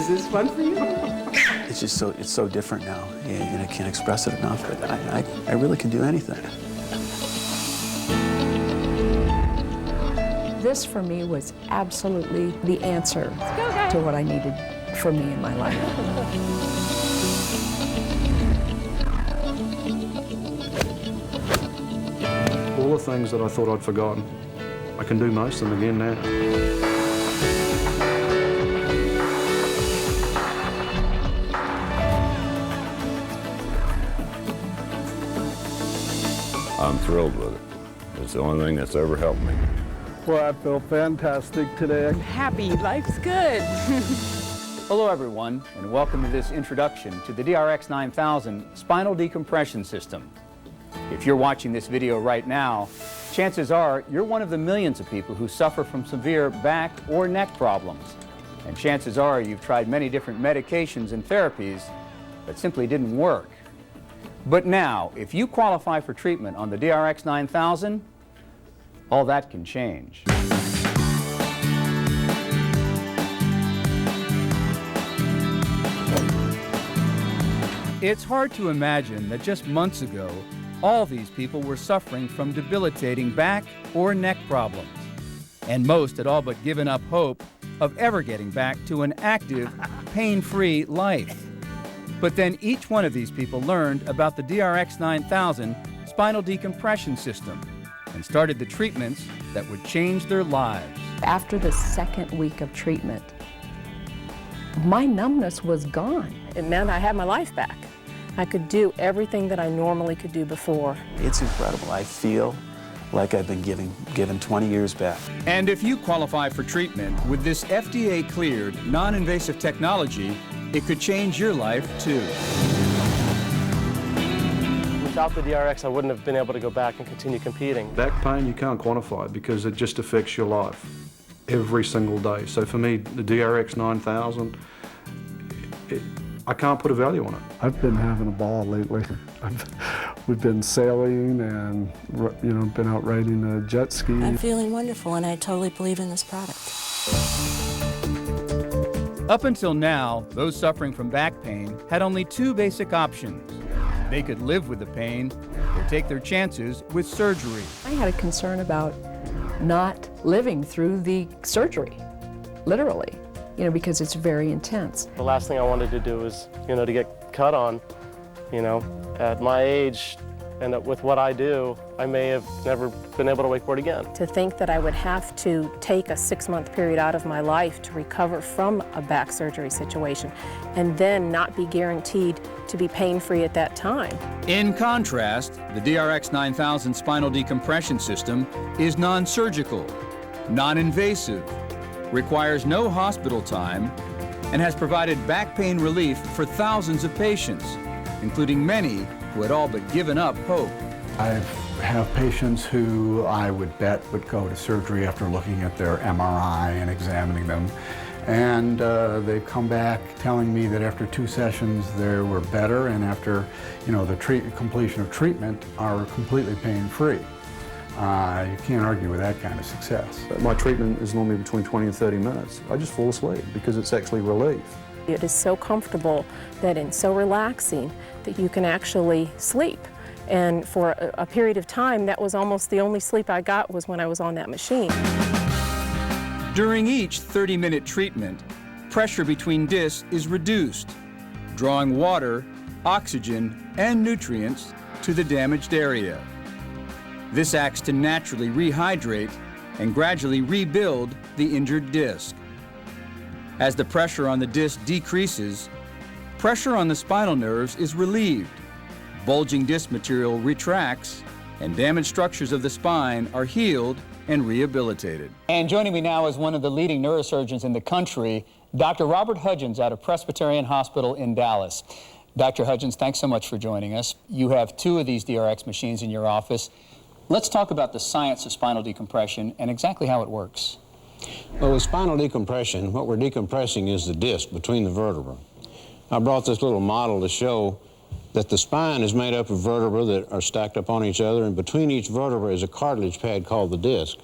Is this fun for you? It's just it's so different now, and I can't express it enough, but I really can do anything. This for me was absolutely the answer to what I needed for me in my life. All the things that I thought I'd forgotten, I can do most of them again now. I'm thrilled with it. It's the only thing that's ever helped me. Well, I feel fantastic today. I'm happy. Life's good. Hello, everyone, and welcome to this introduction to the DRX9000 spinal decompression system. If you're watching this video right now, chances are you're one of the millions of people who suffer from severe back or neck problems. And chances are you've tried many different medications and therapies that simply didn't work. But now, if you qualify for treatment on the DRX9000, all that can change. It's hard to imagine that just months ago, all these people were suffering from debilitating back or neck problems. And most had all but given up hope of ever getting back to an active, pain-free life. But then each one of these people learned about the DRX9000 spinal decompression system and started the treatments that would change their lives. After the second week of treatment, my numbness was gone. It meant I had my life back. I could do everything that I normally could do before. It's incredible. I feel like I've been given 20 years back. And if you qualify for treatment with this FDA-cleared, non-invasive technology, it could change your life too. Without the DRX, I wouldn't have been able to go back and continue competing. Back pain, you can't quantify because it just affects your life every single day. So for me, the DRX9000, I can't put a value on it. I've been having a ball lately. We've been sailing and, been out riding a jet ski. I'm feeling wonderful, and I totally believe in this product. Up until now, those suffering from back pain had only two basic options. They could live with the pain or take their chances with surgery. I had a concern about not living through the surgery, literally, because it's very intense. The last thing I wanted to do was, to get cut on, at my age and with what I do, I may have never been able to wakeboard again. To think that I would have to take a 6-month period out of my life to recover from a back surgery situation and then not be guaranteed to be pain-free at that time. In contrast, the DRX9000 spinal decompression system is non-surgical, non-invasive, requires no hospital time, and has provided back pain relief for thousands of patients, including many who had all but given up hope. I have patients who I would bet would go to surgery after looking at their MRI and examining them. And they come back telling me that after 2 sessions they were better, and after the completion of treatment are completely pain-free. You can't argue with that kind of success. My treatment is normally between 20 and 30 minutes. I just fall asleep because it's actually relief. It is so comfortable and so relaxing that you can actually sleep. And for a period of time, that was almost the only sleep I got was when I was on that machine. During each 30-minute treatment, pressure between discs is reduced, drawing water, oxygen, and nutrients to the damaged area. This acts to naturally rehydrate and gradually rebuild the injured disc. As the pressure on the disc decreases, pressure on the spinal nerves is relieved, bulging disc material retracts, and damaged structures of the spine are healed and rehabilitated. And joining me now is one of the leading neurosurgeons in the country, Dr. Robert Hudgens out of Presbyterian Hospital in Dallas. Dr. Hudgens, thanks so much for joining us. You have 2 of these DRX machines in your office. Let's talk about the science of spinal decompression and exactly how it works. Well, with spinal decompression, what we're decompressing is the disc between the vertebrae. I brought this little model to show that the spine is made up of vertebrae that are stacked up on each other, and between each vertebra is a cartilage pad called the disc.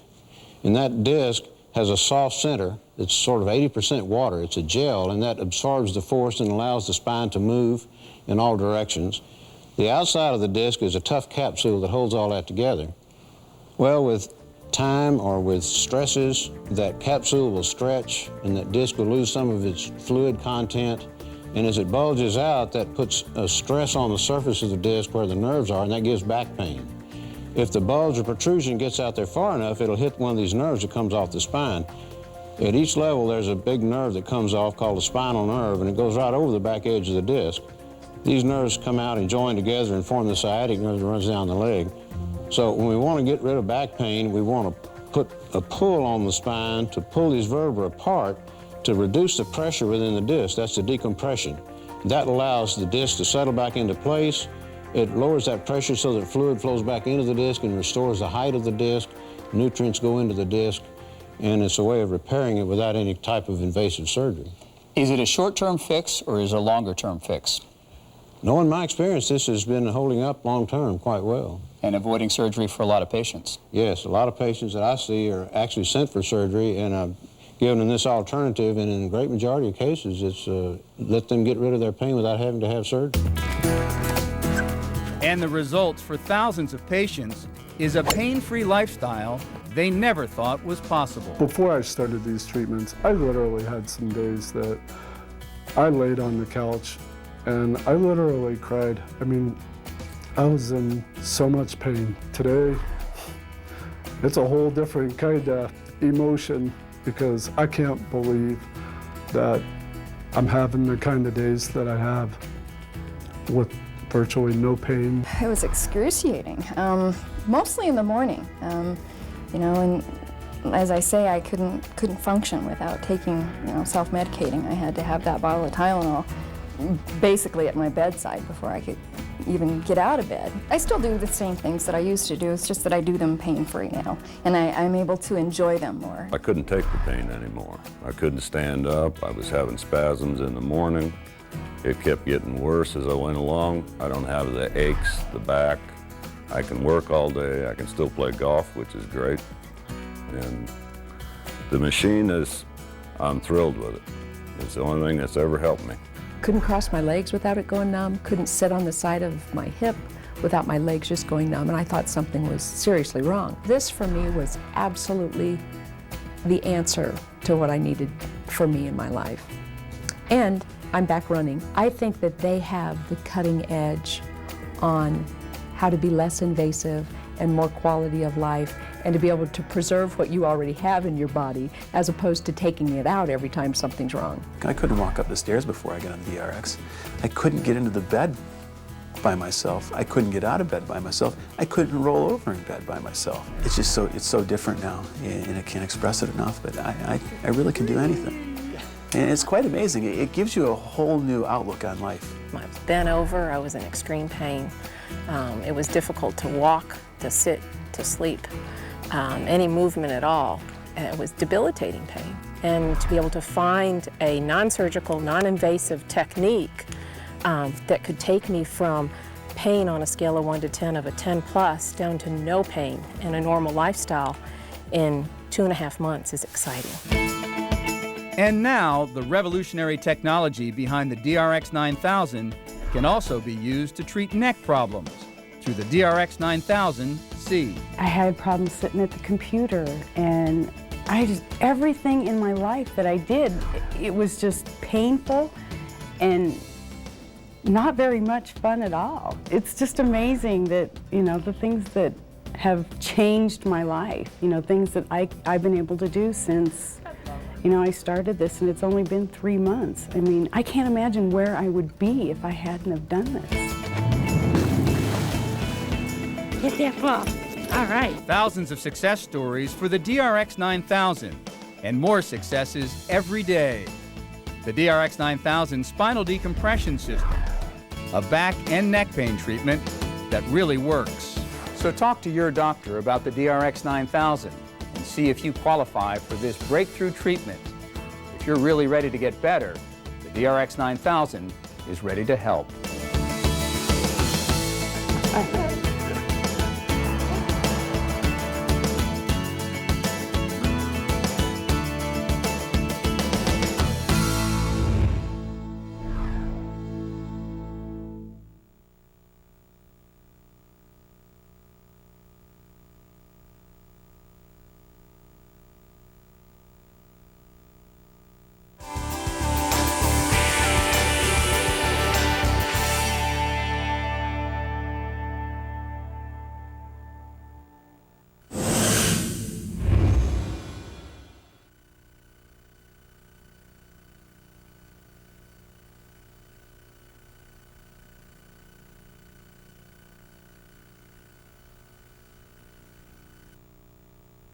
And that disc has a soft center It's sort of 80% water. It's a gel, and that absorbs the force and allows the spine to move in all directions. The outside of the disc is a tough capsule that holds all that together. Well, with time or with stresses, that capsule will stretch and that disc will lose some of its fluid content. And as it bulges out, that puts a stress on the surface of the disc where the nerves are, and that gives back pain. If the bulge or protrusion gets out there far enough, it'll hit one of these nerves that comes off the spine. At each level, there's a big nerve that comes off called the spinal nerve, and it goes right over the back edge of the disc. These nerves come out and join together and form the sciatic nerve that runs down the leg. So when we want to get rid of back pain, we want to put a pull on the spine to pull these vertebrae apart to reduce the pressure within the disc. That's the decompression. That allows the disc to settle back into place. It lowers that pressure so that fluid flows back into the disc and restores the height of the disc. Nutrients go into the disc, and it's a way of repairing it without any type of invasive surgery. Is it a short-term fix or is it a longer-term fix? No, in my experience, this has been holding up long-term quite well. And avoiding surgery for a lot of patients? Yes, a lot of patients that I see are actually sent for surgery, and I've given them this alternative, and in a great majority of cases, it's let them get rid of their pain without having to have surgery. And the results for thousands of patients is a pain-free lifestyle they never thought was possible. Before I started these treatments, I literally had some days that I laid on the couch and I literally cried. I mean, I was in so much pain. Today, it's a whole different kind of emotion because I can't believe that I'm having the kind of days that I have with virtually no pain. It was excruciating, mostly in the morning. You know, and as I say, I couldn't function without taking, you know, self-medicating. I had to have that bottle of Tylenol basically at my bedside before I could even get out of bed. I still do the same things that I used to do, it's just that I do them pain-free now, and I'm able to enjoy them more. I couldn't take the pain anymore. I couldn't stand up. I was having spasms in the morning. It kept getting worse as I went along. I don't have the aches, the back. I can work all day. I can still play golf, which is great. And the machine I'm thrilled with it. It's the only thing that's ever helped me. Couldn't cross my legs without it going numb, couldn't sit on the side of my hip without my legs just going numb, and I thought something was seriously wrong. This for me was absolutely the answer to what I needed for me in my life. And I'm back running. I think that they have the cutting edge on how to be less invasive and more quality of life, and to be able to preserve what you already have in your body as opposed to taking it out every time something's wrong. I couldn't walk up the stairs before I got on the DRX. I couldn't get into the bed by myself. I couldn't get out of bed by myself. I couldn't roll over in bed by myself. It's just it's so different now, and I can't express it enough, but I really can do anything. And it's quite amazing. It gives you a whole new outlook on life. I was bent over, I was in extreme pain. It was difficult to walk, to sit, to sleep, any movement at all. It was debilitating pain. And to be able to find a non-surgical, non-invasive technique that could take me from pain on a scale of 1 to 10 of a 10 plus down to no pain and a normal lifestyle in 2.5 months is exciting. And now, the revolutionary technology behind the DRX9000 can also be used to treat neck problems through the DRX9000C. I had problems sitting at the computer, and everything in my life that I did, it was just painful and not very much fun at all. It's just amazing that, you know, the things that have changed my life, you know, things that I've been able to do since, you know, I started this, and it's only been 3 months. I mean, I can't imagine where I would be if I hadn't have done this. Get that ball. All right. Thousands of success stories for the DRX9000, and more successes every day. The DRX9000 spinal decompression system, a back and neck pain treatment that really works. So talk to your doctor about the DRX9000 and see if you qualify for this breakthrough treatment. If you're really ready to get better, the DRX9000 is ready to help.